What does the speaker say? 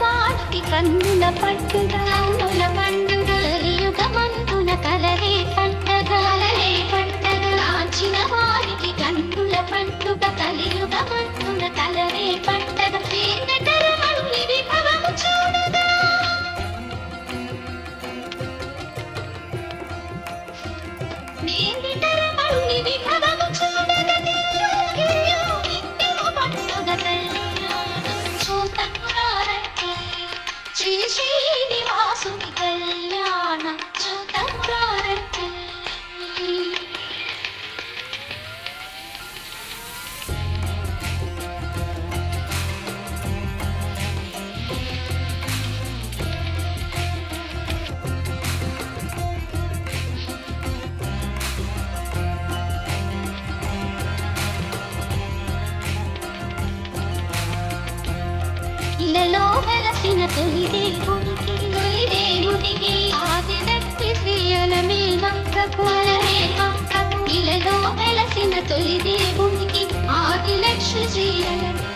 వాడికి కన్నుల పండుగ కలియుగమందున కలరే పండగ కాంచిన వారికి కన్నుల పండుగ కలియుగమందున కలరే పండగ తరమణి విభవము చూడగా తరమణి విభవము చూడగా శ్రీ శ్రీనివాసుని కళ్యాణం చూడండి. ఇలలో వెలసిన తొలి దేవునికి ఆదిలక్ష్మి శ్రీయలమే మంత్రకు ఇలలో వెలసిన తొలి దేవునికి ఆదిలక్ష్మి శ్రీయలమే